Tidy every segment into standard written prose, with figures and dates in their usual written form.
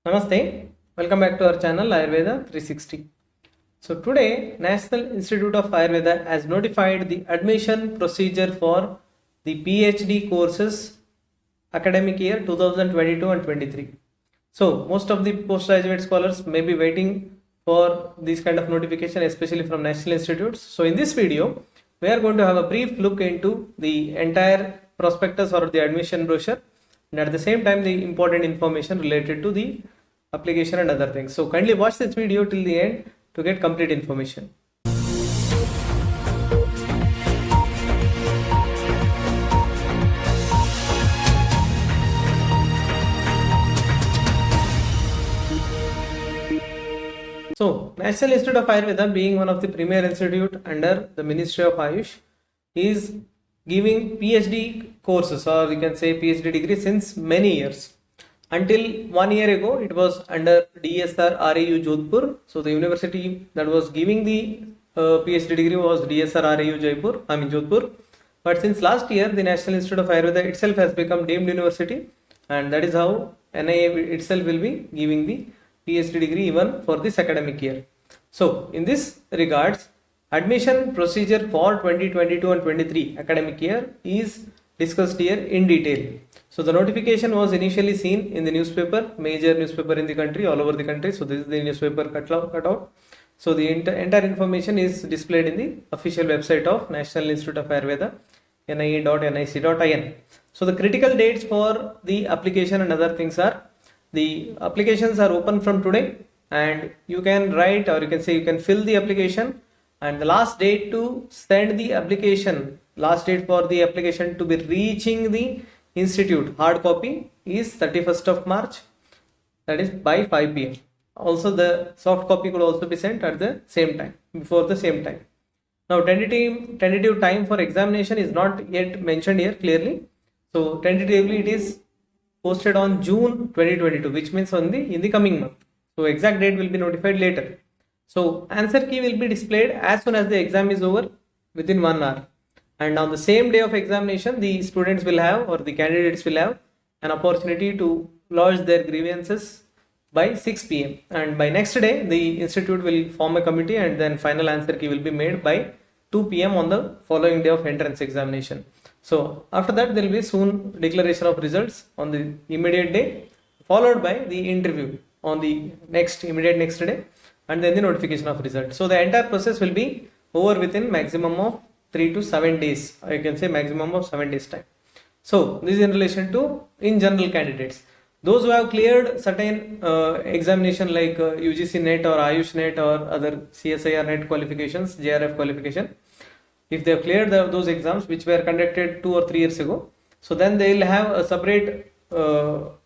Namaste, welcome back to our channel Ayurveda 360. So today National Institute of Ayurveda has notified the admission procedure for the PhD courses academic year 2022 and 23. So most of the postgraduate scholars may be waiting for this kind of notification, especially from national institutes. So in this video we are going to have a brief look into the entire prospectus or the admission brochure, and at the same time the important information related to the application and other things. So kindly watch this video till the end to get complete information. So National Institute of Ayurveda, being one of the premier institute under the Ministry of Ayush, is giving PhD courses, or you can say PhD degree, since many years. Until 1 year ago, it was under DSR RAU Jodhpur. So the university that was giving the PhD degree was DSR RAU Jodhpur. But since last year, the National Institute of Ayurveda itself has become deemed university, and that is how NIA itself will be giving the PhD degree even for this academic year. So in this regards, admission procedure for 2022 and 23 academic year is discussed here in detail. So the notification was initially seen in the newspaper, major newspaper in the country, all over the country. So this is the newspaper cutout. So the entire information is displayed in the official website of National Institute of Ayurveda, nie.nic.in. So the critical dates for the application and other things are, the applications are open from today, and you can write, or you can say you can fill the application, and the last date to send the application, last date for the application to be reaching the institute hard copy is 31st of March, that is by 5 p.m. Also the soft copy could also be sent at the same time, before the same time. Now tentative time for examination is not yet mentioned here clearly. So tentatively it is posted on June 2022, which means in the coming month. So exact date will be notified later. So answer key will be displayed as soon as the exam is over, within 1 hour. And on the same day of examination, the students will have, or the candidates will have, an opportunity to lodge their grievances by 6 p.m. And by next day, the institute will form a committee, and then final answer key will be made by 2 p.m. on the following day of entrance examination. So after that, there will be soon declaration of results on the immediate day, followed by the interview on the immediate next day, and then the notification of results. So the entire process will be over within maximum of 3 to 7 days. I can say maximum of 7 days time. So this is in relation to in general candidates. Those who have cleared certain examination like UGC NET or Ayush NET or other CSIR NET qualifications, JRF qualification, if they have cleared those exams which were conducted 2 or 3 years ago, so then they will have a separate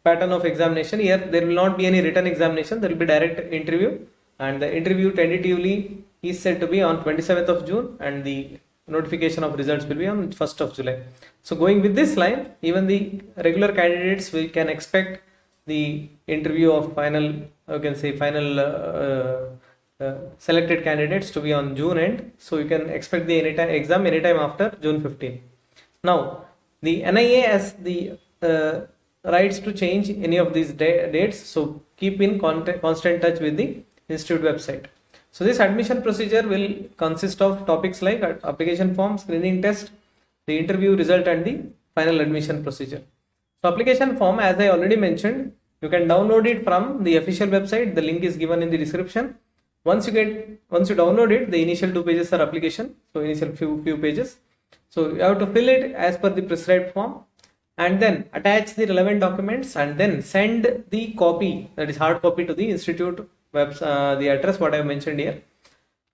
pattern of examination. Here there will not be any written examination, there will be direct interview, and the interview tentatively is said to be on 27th of June, and the notification of results will be on 1st of July. So going with this line, even the regular candidates, we can expect the interview of final selected candidates to be on June end. So you can expect the exam anytime after June 15. Now the NIA has the rights to change any of these dates, so keep in constant touch with the institute website. So this admission procedure will consist of topics like application form, screening test, the interview result, and the final admission procedure. So application form, as I already mentioned, you can download it from the official website. The link is given in the description. Once you download it, the initial 2 pages are application. So initial few pages. So you have to fill it as per the prescribed form, and then attach the relevant documents, and then send the copy, that is hard copy, to the institute the address what I have mentioned here.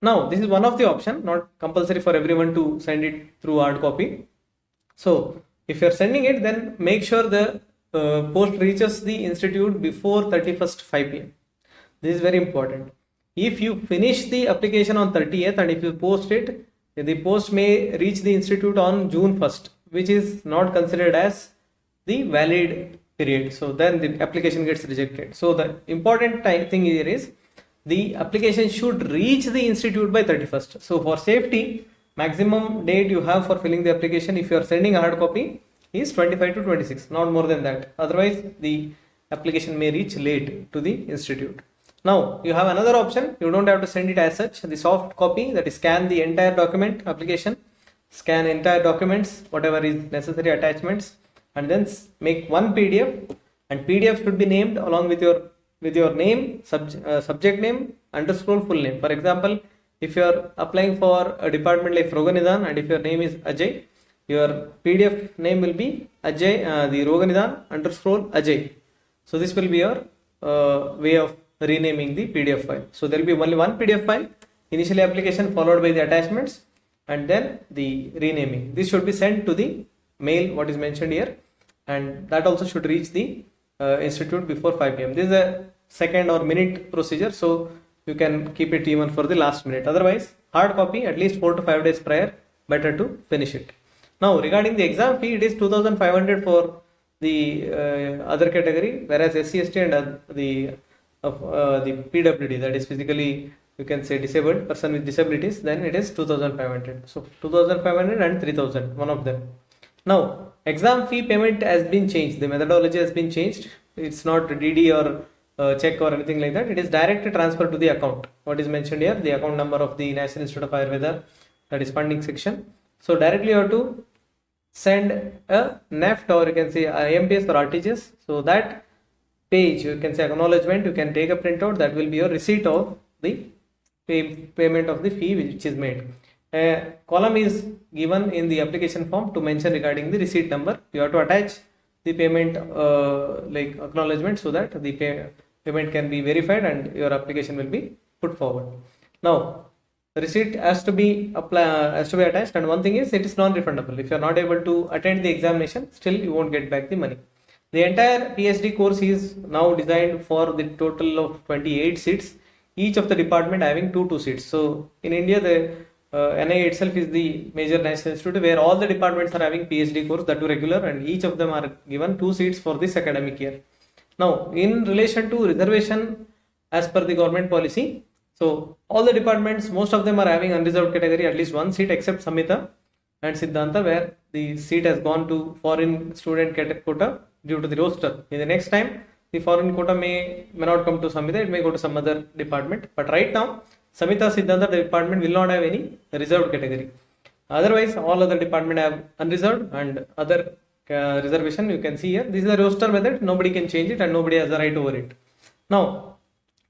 Now this is one of the option, not compulsory for everyone to send it through hard copy. So if you are sending it, then make sure the post reaches the institute before 31st 5 p.m. This is very important. If you finish the application on 30th and if you post it, the post may reach the institute on June 1st, which is not considered as the valid period. So then the application gets rejected. So the important thing here is the application should reach the institute by 31st. So for safety, maximum date you have for filling the application, if you are sending a hard copy, is 25 to 26, not more than that. Otherwise the application may reach late to the institute. Now you have another option. You don't have to send it as such. The soft copy, that is scan the entire document application, scan entire documents, whatever is necessary attachments, and then make one PDF. And PDF should be named along with your name, subject name, underscore full name. For example, if you are applying for a department like Roganidan and if your name is Ajay, your PDF name will be Ajay, the Roganidan underscore Ajay. So this will be your way of renaming the PDF file. So there will be only one PDF file, initially application followed by the attachments and then the renaming. This should be sent to the mail what is mentioned here, and that also should reach the institute before 5 p.m. This is a second or minute procedure, so you can keep it even for the last minute. Otherwise, hard copy at least 4 to 5 days prior, better to finish it. Now regarding the exam fee, it is 2,500 for the other category, whereas SC/ST and the PWD, that is physically, you can say, disabled person with disabilities, then it is 2,500. So 2,500 and 3,000, one of them. Now exam fee payment has been changed. The methodology has been changed. It's not DD or check or anything like that. It is direct transfer to the account. What is mentioned here, the account number of the National Institute of Ayurveda, that is funding section. So directly you have to send a NEFT or you can say IMPS or RTGS. So that page, you can say acknowledgement, you can take a printout. That will be your receipt of the payment of the fee which is made. A column is given in the application form to mention regarding the receipt number. You have to attach the payment like acknowledgement so that the payment can be verified and your application will be put forward. Now the receipt has to be attached, and one thing is it is non-refundable. If you are not able to attend the examination, still you won't get back the money. The entire PhD course is now designed for the total of 28 seats, each of the department having 2 seats. So in India, the NIA itself is the major national institute where all the departments are having PhD course, that too regular, and each of them are given 2 seats for this academic year. Now in relation to reservation as per the government policy, so all the departments, most of them are having unreserved category at least 1 seat except Samhita and Siddhanta, where the seat has gone to foreign student quota due to the roster. In the next time, the foreign quota may not come to Samhita, it may go to some other department. But right now, Samhita, Siddhanta department will not have any reserved category. Otherwise, all other department have unreserved and other reservation. You can see here, this is a roster method. Nobody can change it and nobody has a right over it. Now,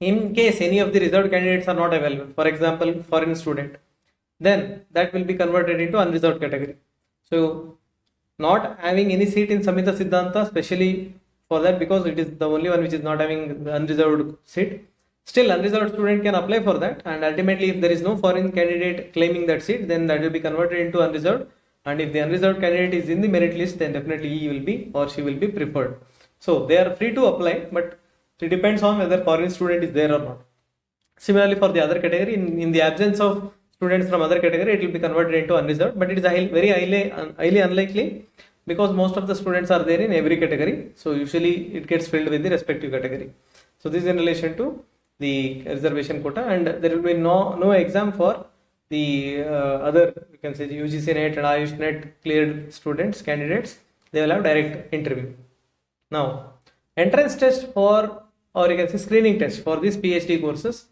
in case any of the reserved candidates are not available, for example, foreign student, then that will be converted into unreserved category. So not having any seat in Samhita Siddhanta, especially for that, because it is the only one which is not having the unreserved seat. Still, unreserved student can apply for that, and ultimately if there is no foreign candidate claiming that seat, then that will be converted into unreserved, and if the unreserved candidate is in the merit list, then definitely he will be or she will be preferred. So they are free to apply, but it depends on whether foreign student is there or not. Similarly, for the other category, in the absence of students from other category, it will be converted into unreserved, but it is very highly unlikely because most of the students are there in every category. So usually it gets filled with the respective category. So this is in relation to the reservation quota, and there will be no exam for the other, you can say, the UGC NET and Ayush NET cleared students, candidates. They will have direct interview. Now, entrance test for, or you can say screening test for these PhD courses,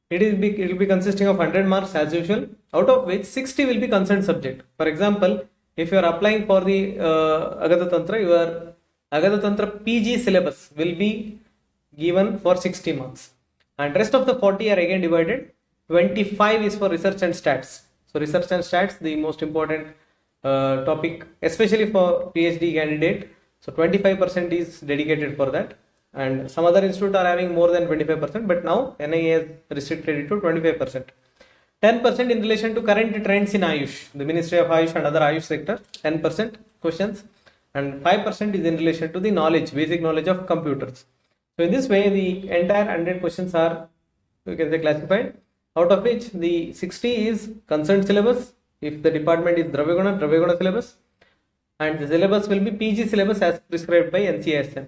it will be consisting of 100 marks as usual, out of which 60 will be concerned subject. For example, if you are applying for the Agatha Tantra, your Agatha Tantra PG syllabus will be given for 60 marks, and rest of the 40 are again divided. 25 is for research and stats. So research and stats, the most important topic, especially for PhD candidate. So 25% is dedicated for that, and some other institutes are having more than 25%, but now NIA has restricted it to 25%. 10% in relation to current trends in Ayush, the Ministry of Ayush and other Ayush sector, 10% questions, and 5% is in relation to the knowledge, basic knowledge of computers. So in this way, the entire 100 questions are, you can say, classified, out of which the 60 is concerned syllabus, if the department is Dravyaguna syllabus, and the syllabus will be PG syllabus as prescribed by NCISM.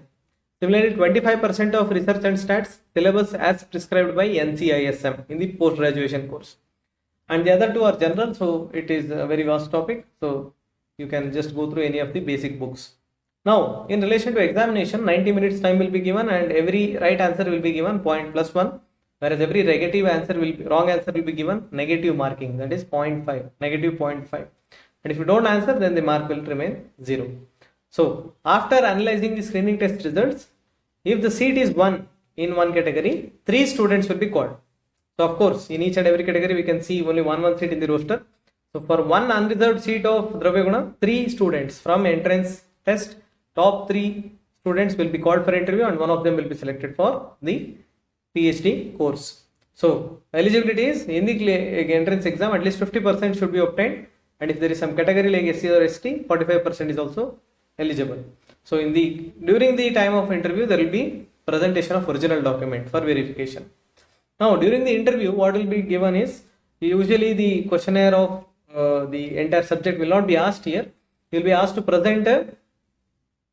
Similarly, 25% of research and stats syllabus as prescribed by NCISM in the post-graduation course. And the other two are general, so it is a very vast topic. So you can just go through any of the basic books. Now, in relation to examination, 90 minutes time will be given and every right answer will be given point plus 1, whereas every negative answer will be, wrong answer will be given negative marking, that is 0.5, negative 0.5. And if you don't answer, then the mark will remain 0. So, after analyzing the screening test results, if the seat is 1 in one category, 3 students will be called. So, of course, in each and every category, we can see only one seat in the roster. So, for one unreserved seat of Dravya Guna, 3 students from entrance test, top 3 students will be called for interview and one of them will be selected for the PhD course. So, eligibility is in the entrance exam, at least 50% should be obtained, and if there is some category like SC or ST, 45% is also eligible. So, during the time of interview, there will be presentation of original document for verification. Now, during the interview, what will be given is, usually the questionnaire of the entire subject will not be asked here. You will be asked to present a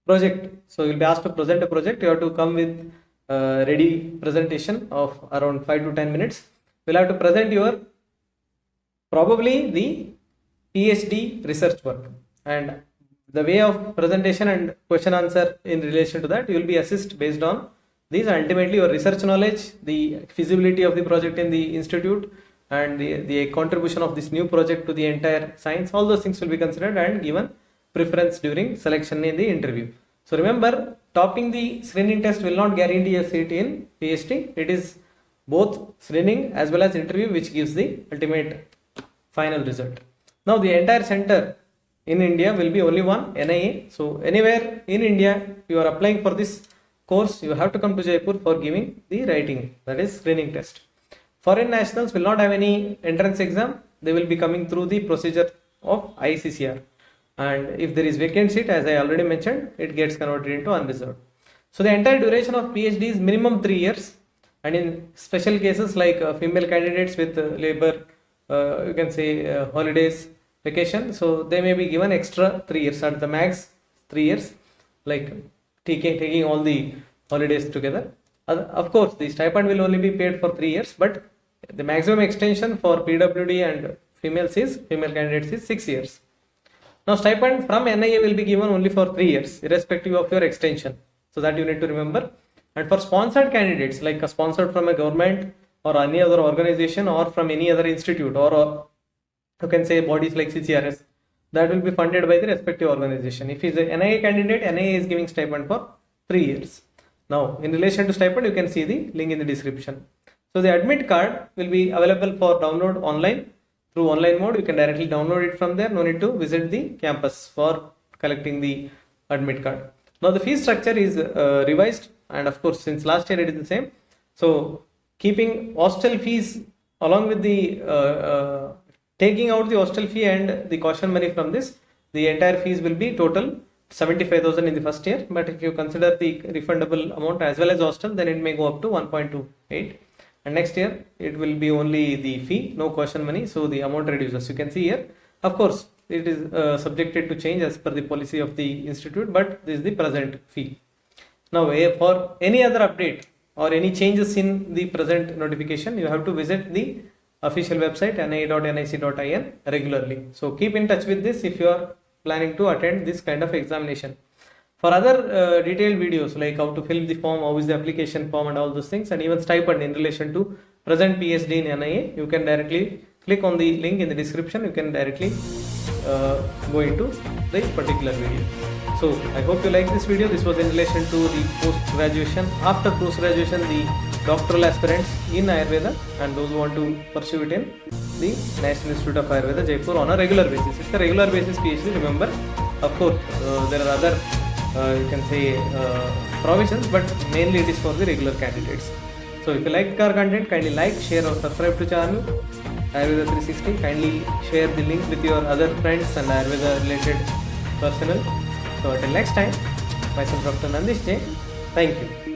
project. So, you will be asked to present a project. You have to come with ready presentation of around 5 to 10 minutes. You will have to present your probably the PhD research work, and the way of presentation and question answer in relation to that, you will be assessed based on these. Ultimately, your research knowledge, the feasibility of the project in the institute, and the contribution of this new project to the entire science, all those things will be considered and given preference during selection in the interview. So remember, topping the screening test will not guarantee a seat in PhD. It is both screening as well as interview which gives the ultimate final result. Now, the entire center in India will be only one, NIA. So anywhere in India you are applying for this course, you have to come to Jaipur for giving the writing, that is screening test. Foreign nationals will not have any entrance exam. They will be coming through the procedure of ICCR. And if there is vacant seat, as I already mentioned, it gets converted into unreserved. So the entire duration of PhD is minimum 3 years. And in special cases like female candidates with labor, you can say holidays, vacation, so they may be given extra 3 years, at the max 3 years, like taking all the holidays together. Of course, the stipend will only be paid for 3 years, but the maximum extension for PWD and female candidates is 6 years. Now, stipend from NIA will be given only for 3 years, irrespective of your extension. So that you need to remember. And for sponsored candidates, like sponsored from a government or any other organization or from any other institute, or you can say bodies like CCRS, that will be funded by the respective organization. If he is a NIA candidate, NIA is giving stipend for 3 years. Now, in relation to stipend, you can see the link in the description. So the admit card will be available for download online. Through online mode, you can directly download it from there. No need to visit the campus for collecting the admit card. Now the fee structure is revised, and of course since last year it is the same. So keeping hostel fees along with the taking out the hostel fee and the caution money from this, the entire fees will be total 75,000 in the first year. But if you consider the refundable amount as well as hostel, then it may go up to 1.28. And next year it will be only the fee, no caution money, so the amount reduces. You can see here, of course it is subjected to change as per the policy of the institute, but this is the present fee. Now for any other update or any changes in the present notification, you have to visit the official website nia.nic.in regularly. So keep in touch with this if you are planning to attend this kind of examination. For other detailed videos like how to fill the form, how is the application form and all those things, and even stipend in relation to present PhD in NIA, you can directly click on the link in the description. You can directly go into the particular video. So I hope you like this video. This was in relation to the post-graduation, after post-graduation, the doctoral aspirants in Ayurveda and those who want to pursue it in the National Institute of Ayurveda, Jaipur, on a regular basis. It's a regular basis PhD, remember. Of course, there are other you can say provisions, but mainly it is for the regular candidates. So if you like our content, kindly like, share or subscribe to channel Ayurveda 360. Kindly share the link with your other friends and Ayurveda related personnel. So until next time, myself Dr. Nandish J. Thank you.